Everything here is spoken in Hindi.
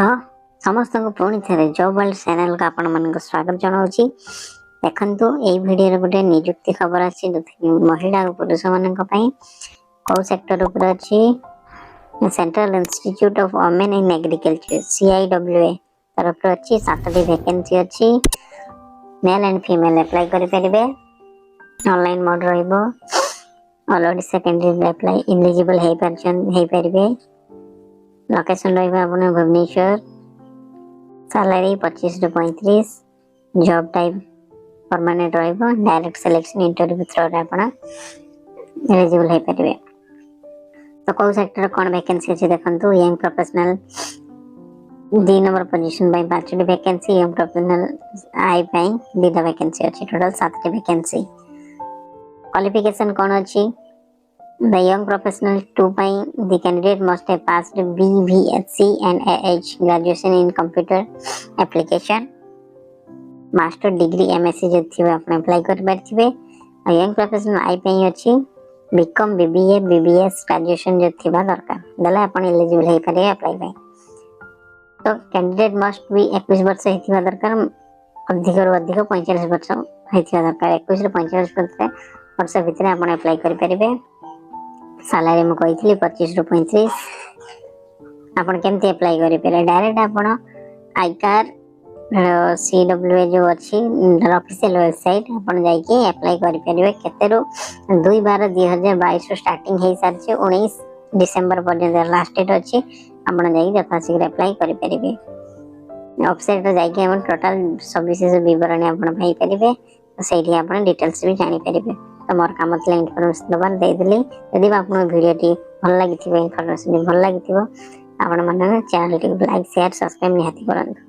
तो समस्त को पुणी थे जॉब वर्ल्ड चैनल को आपण मन स्वागत जनाऊँगी। देखंतु एई वीडियो रे गोटे नियुक्ति खबर अछि महिला और पुरुष मानन को सेक्टर ऊपर अछि central institute of women in agriculture CIWA तरफ अछि 7टी वैकेंसी अछि। मेल एंड फीमेल अप्लाई करि परिबे। ऑनलाइन मोड रहइबो। ऑलरेडी सेकेंडरी अप्लाई एलिजिबल हे परिबे। लोकेशन रहिबा अपन भुवनेश्वर। सैलरी 25 ରୁ 35। जॉब टाइप परमानेंट रहिबो। डायरेक्ट सिलेक्शन इंटरव्यू थ्रू रे आपण एलिजिबल हे परिबे। तो को सेक्टर कोन वैकेंसी अछि देखंतु young professional 2 number position by 5टी vacancy young professional I by 2टा वैकेंसी अछि। टोटल 7टी वैकेंसी। क्वालिफिकेशन कोन अछि The young professional 2 by the candidate must have passed BVSC and AH graduation in computer application master degree MSc जो थी आपने अप्लाई कर पारथिबे। young professional आई पे अछि बीकॉम BBA BBS ग्रेजुएशन जो थी दरकार दला अपन एलिजिबल हे पारे अप्लाई पे। तो कैंडिडेट मस्ट बी 21 वर्ष हेथिबा दरकार अधिक रो अधिक 45 वर्ष हेथिबा दरकार 21 ରୁ 45 वर्ष भितर आपण अप्लाई कर पारिबे। सैलरी में कही 25 ରୁ 35। आपण केमती अप्लाई करि पारे डायरेक्ट आपण आईकार CWA जो अछि ऑफिशियल वेबसाइट आपण जाई के अप्लाई करि पारिबे। केते रो 2/12/2022 रो स्टार्टिंग हे सारचे 19 डिसेंबर पर्यंत लास्ट डेट अछि। आपण जाई जथा शीघ्र अप्लाई करि पारिबे। वेबसाइट जाई के आपण टोटल सर्विसेज विवरण आपण पाई पारिबे। सेठी आपण डिटेल्स भी जानि पारिबे। तो मोर काम थला इन्फॉर्मेशन दबान दे देली। यदि आपन वीडियो टी भल लागिथिबो इन्फॉर्मेशन भल लागिथिबो आपण मन चैनल टी लाइक शेयर सब्सक्राइब निहाती करंतु।